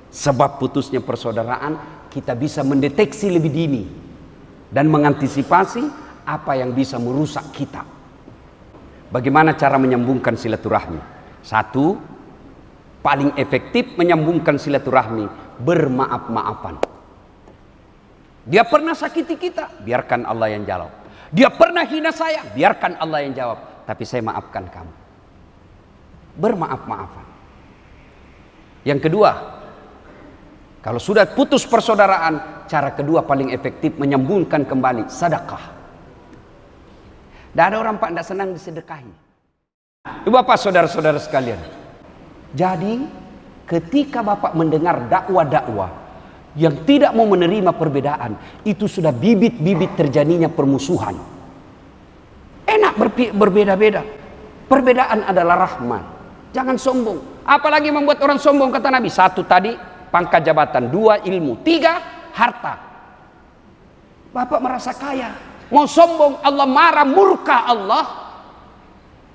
Sebab putusnya persaudaraan, kita bisa mendeteksi lebih dini dan mengantisipasi apa yang bisa merusak kita. Bagaimana cara menyambungkan silaturahmi? Satu, paling efektif menyambungkan silaturahmi, bermaaf-maafan. Dia pernah sakiti kita, biarkan Allah yang jawab. Dia pernah hina saya, biarkan Allah yang jawab. Tapi saya maafkan kamu. Bermaaf-maafan. Yang kedua, kalau sudah putus persaudaraan, cara kedua paling efektif menyambungkan kembali, sedekah. Tidak ada orang Pak tidak senang disedekahi. Ibu bapak saudara-saudara sekalian. Jadi ketika Bapak mendengar dakwah-dakwah yang tidak mau menerima perbedaan, itu sudah bibit-bibit terjadinya permusuhan. Enak berbeda-beda. Perbedaan adalah rahmat. Jangan sombong. Apalagi membuat orang sombong, kata Nabi. Satu tadi pangkat jabatan, dua ilmu, tiga harta. Bapak merasa kaya, mau sombong, Allah marah, murka Allah.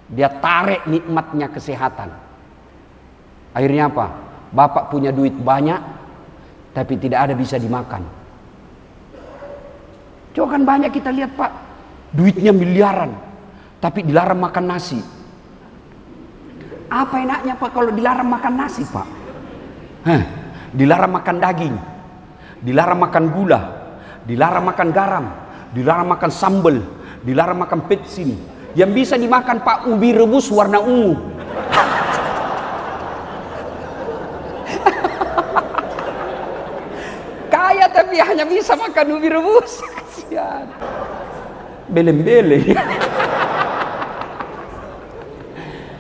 Dia tarik nikmatnya kesehatan. Akhirnya apa? Bapak punya duit banyak, tapi tidak ada bisa dimakan. Coba kan banyak kita lihat Pak, duitnya miliaran, tapi dilarang makan nasi. Apa enaknya Pak kalau dilarang makan nasi Pak? Dilarang makan daging, dilarang makan gula, dilarang makan garam, dilarang makan sambal, dilarang makan petsin. Yang bisa dimakan Pak, ubi rebus warna ungu. Kaya tapi hanya bisa makan ubi rebus. Kasihan. Belem-belem.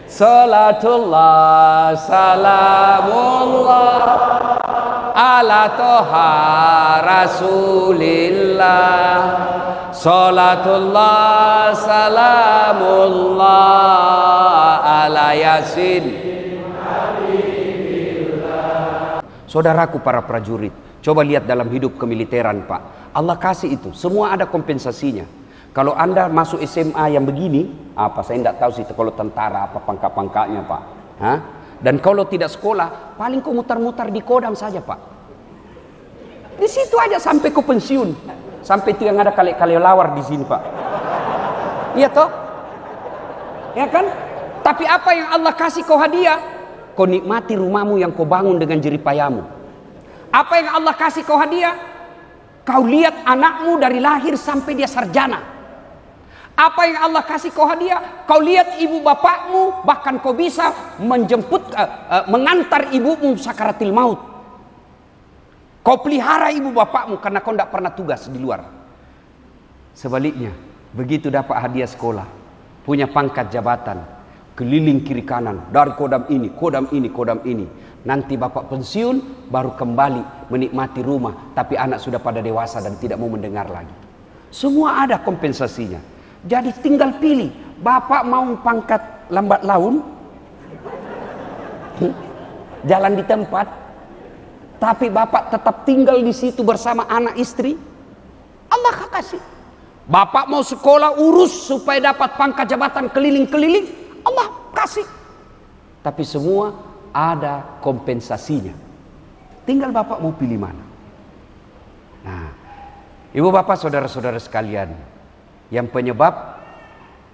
Salatullah salamullah ala toha rasulillah. Salatullah salamullah ala yasin. Saudaraku para prajurit, coba lihat dalam hidup kemiliteran Pak. Allah kasih itu, semua ada kompensasinya. Kalau Anda masuk SMA yang begini, apa saya tidak tahu sih kalau tentara apa pangkat-pangkatnya Pak. Dan kalau tidak sekolah, paling kau mutar-mutar di Kodam saja Pak. Di situ aja sampai kau pensiun, sampai tidak ada kali lawar di sini Pak. Iya toh? Ya kan? Tapi apa yang Allah kasih kau hadiah? Kau nikmati rumahmu yang kau bangun dengan jerih payahmu. Apa yang Allah kasih kau hadiah? Kau lihat anakmu dari lahir sampai dia sarjana. Apa yang Allah kasih kau hadiah? Kau lihat ibu bapakmu, bahkan kau bisa mengantar ibumu sakaratil maut. Kau pelihara ibu bapakmu karena kau tidak pernah tugas di luar. Sebaliknya, begitu dapat hadiah sekolah, punya pangkat jabatan, keliling kiri kanan, dari kodam ini, kodam ini, kodam ini. Nanti bapak pensiun, baru kembali menikmati rumah, tapi anak sudah pada dewasa dan tidak mau mendengar lagi. Semua ada kompensasinya. Jadi tinggal pilih, bapak mau pangkat lambat laun, jalan di tempat, tapi bapak tetap tinggal di situ bersama anak istri, Allah kasih. Bapak mau sekolah urus supaya dapat pangkat jabatan keliling-keliling, Allah kasih. Tapi semua ada kompensasinya. Tinggal bapak mau pilih mana. Nah, ibu bapak saudara-saudara sekalian, yang penyebab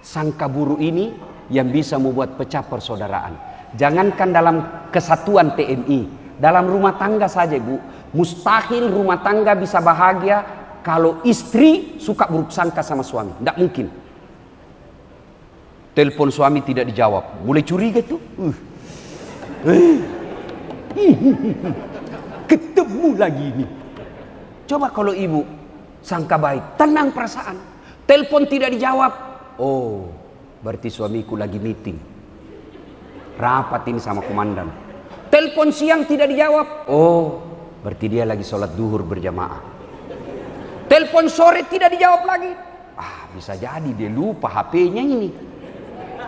sangka buruk ini yang bisa membuat pecah persaudaraan. Jangankan dalam kesatuan TNI, dalam rumah tangga saja Bu, mustahil rumah tangga bisa bahagia kalau istri suka buruk sangka sama suami. Tidak mungkin. Telepon suami tidak dijawab, mulai curiga tuh. Ketemu lagi ini. Coba kalau ibu sangka baik, tenang perasaan. Telepon tidak dijawab. Oh, berarti suamiku lagi meeting. Rapat ini sama komandan. Telepon siang tidak dijawab. Oh, berarti dia lagi sholat duhur berjamaah. Telepon sore tidak dijawab lagi. Bisa jadi dia lupa HP-nya ini.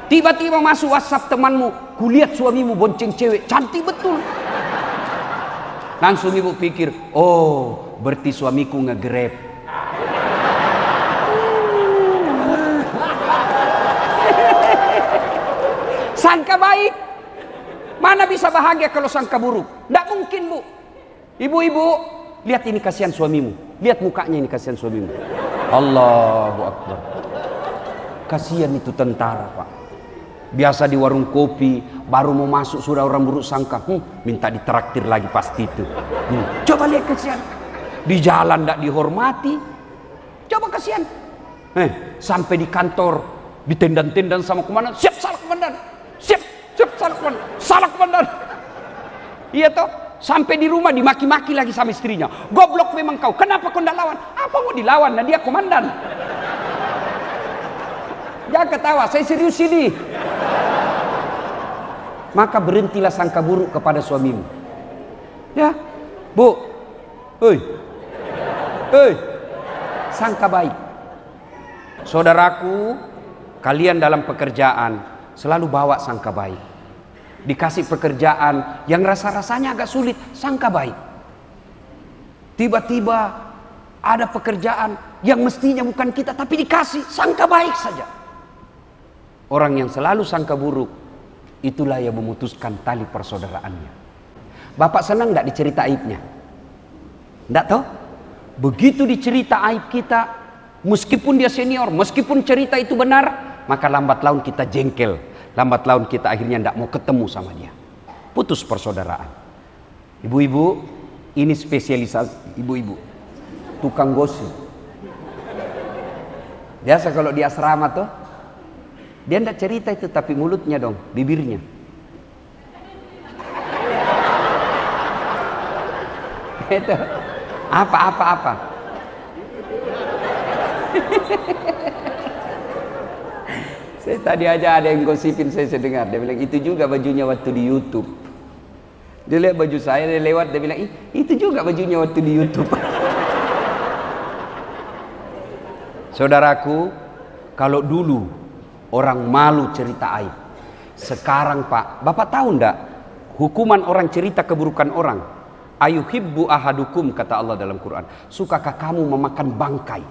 Tiba-tiba masuk WhatsApp temanmu, kulihat suamimu bonceng cewek, cantik betul. Langsung ibu pikir, oh, berarti suamiku nge-grab. Sangka baik, mana bisa bahagia kalau sangka buruk? Tidak mungkin Bu. Ibu-ibu, lihat ini kasihan suamimu. Lihat mukanya ini kasihan suamimu. Allahu Akbar. Kasihan itu tentara, Pak. Biasa di warung kopi, baru mau masuk sudah orang buruk sangka, minta ditraktir lagi pasti itu. Coba lihat kasihan. Di jalan tidak dihormati. Coba kasihan. Sampai di kantor, ditendang-tendang sama komandan. Siap salah komandan. Siap salah komandan. Salah komandan. Iya toh. Sampai di rumah dimaki-maki lagi sama istrinya. Goblok memang kau. Kenapa kau tidak lawan? Apa mau dilawan? Nah dia komandan. Jangan ketawa, saya serius ini. Maka berhentilah sangka buruk kepada suamimu. Ya, Bu. Hei. Sangka baik. Saudaraku, kalian dalam pekerjaan selalu bawa sangka baik. Dikasih pekerjaan yang rasa-rasanya agak sulit, sangka baik. Tiba-tiba ada pekerjaan yang mestinya bukan kita tapi dikasih, sangka baik saja. Orang yang selalu sangka buruk, itulah yang memutuskan tali persaudaraannya. Bapak senang tidak dicerita aibnya? Tidak tahu? Begitu dicerita aib kita, meskipun dia senior, meskipun cerita itu benar, maka lambat laun kita jengkel. Lambat laun kita akhirnya tidak mau ketemu sama dia. Putus persaudaraan. Ibu-ibu, ini spesialisasi ibu-ibu. Tukang gosip. Biasa kalau di asrama tuh, dia tidak cerita itu, tapi mulutnya dong, bibirnya. Itu apa. Saya tadi aja ada yang gosipin, saya dengar. Dia bilang itu juga bajunya waktu di YouTube. Dia lihat baju saya, dia lewat, dia bilang itu juga bajunya waktu di YouTube. Saudaraku, kalau dulu orang malu cerita aib, sekarang Pak, Bapak tahu enggak hukuman orang cerita keburukan orang? Ayuhibbu ahadukum, kata Allah dalam Quran. Sukakah kamu memakan bangkai?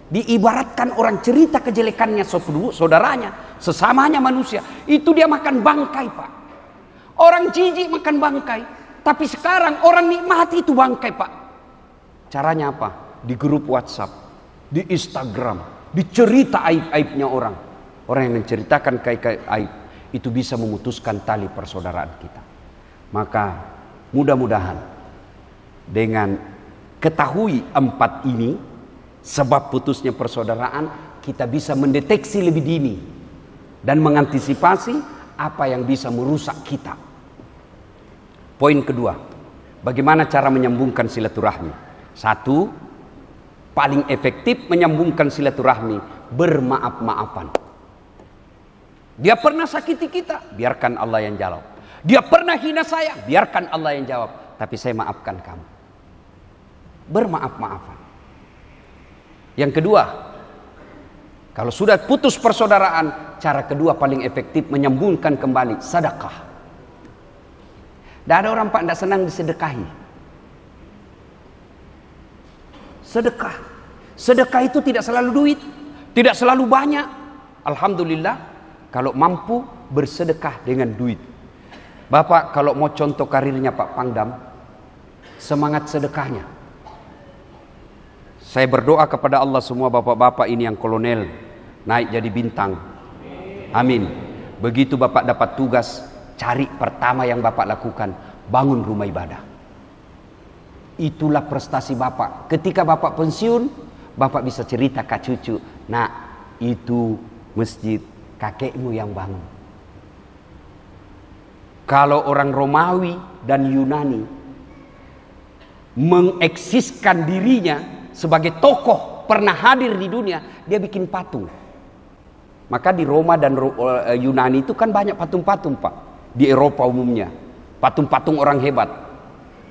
Diibaratkan orang cerita kejelekannya saudaranya, sesamanya manusia, itu dia makan bangkai, Pak. Orang jijik makan bangkai, tapi sekarang orang nikmati itu bangkai, Pak. Caranya apa? Di grup WhatsApp, di Instagram, dicerita aib-aibnya orang. Orang yang menceritakan aib itu bisa memutuskan tali persaudaraan kita. Maka mudah-mudahan dengan ketahui 4 ini, sebab putusnya persaudaraan, kita bisa mendeteksi lebih dini dan mengantisipasi apa yang bisa merusak kita. Poin kedua, bagaimana cara menyambungkan silaturahmi? 1, paling efektif menyambungkan silaturahmi, bermaaf-maafan. Dia pernah sakiti kita, biarkan Allah yang jawab. Dia pernah hina saya, biarkan Allah yang jawab. Tapi saya maafkan kamu. Bermaaf-maafan. Yang kedua, kalau sudah putus persaudaraan, cara kedua paling efektif menyambungkan kembali, sedekah. Tidak ada orang Pak tidak senang disedekahi. Sedekah. Sedekah itu tidak selalu duit, tidak selalu banyak. Alhamdulillah, kalau mampu bersedekah dengan duit. Bapak kalau mau contoh karirnya Pak Pangdam, semangat sedekahnya. Saya berdoa kepada Allah semua bapak-bapak ini yang kolonel naik jadi bintang. Amin. Begitu Bapak dapat tugas, cari pertama yang Bapak lakukan, bangun rumah ibadah. Itulah prestasi Bapak. Ketika Bapak pensiun, Bapak bisa cerita ke cucu, "Nak, itu masjid kakekmu yang bangun." Kalau orang Romawi dan Yunani mengeksiskan dirinya sebagai tokoh pernah hadir di dunia, dia bikin patung. Maka di Roma dan Yunani itu kan banyak patung-patung Pak. Di Eropa umumnya patung-patung orang hebat.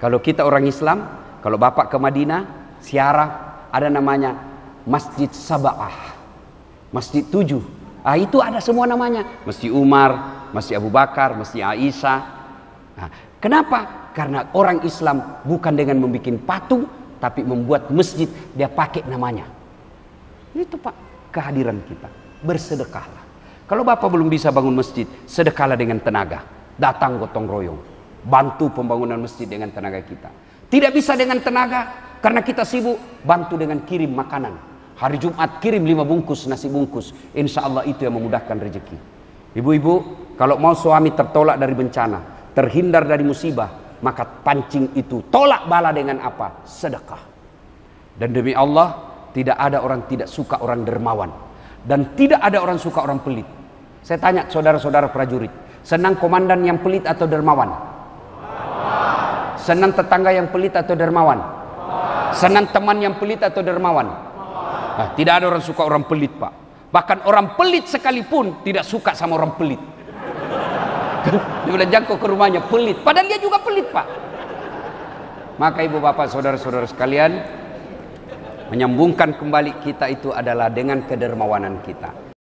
Kalau kita orang Islam, kalau Bapak ke Madinah ziarah, ada namanya Masjid Sab'ah, Masjid 7. Itu ada semua namanya, Masjid Umar, Masjid Abu Bakar, Masjid Aisyah. Kenapa? Karena orang Islam bukan dengan membuat patung, tapi membuat masjid, dia pakai namanya. Itu Pak, kehadiran kita. Bersedekahlah. Kalau Bapak belum bisa bangun masjid, sedekahlah dengan tenaga. Datang gotong royong. bantu pembangunan masjid dengan tenaga kita. Tidak bisa dengan tenaga karena kita sibuk, bantu dengan kirim makanan. Hari Jumat kirim 5 bungkus nasi bungkus, insya Allah itu yang memudahkan rezeki. Ibu-ibu, kalau mau suami tertolak dari bencana, terhindar dari musibah, maka pancing itu tolak bala dengan apa? Sedekah. Dan demi Allah, tidak ada orang tidak suka orang dermawan, dan tidak ada orang suka orang pelit. Saya tanya saudara-saudara prajurit, senang komandan yang pelit atau dermawan? Senang tetangga yang pelit atau dermawan? Senang teman yang pelit atau dermawan? Nah, tidak ada orang suka orang pelit, Pak. Bahkan orang pelit sekalipun tidak suka sama orang pelit. Dia bilang jangkau ke rumahnya pelit, padahal dia juga pelit, Pak. Maka ibu bapak saudara-saudara sekalian, menyambungkan kembali kita itu adalah dengan kedermawanan kita.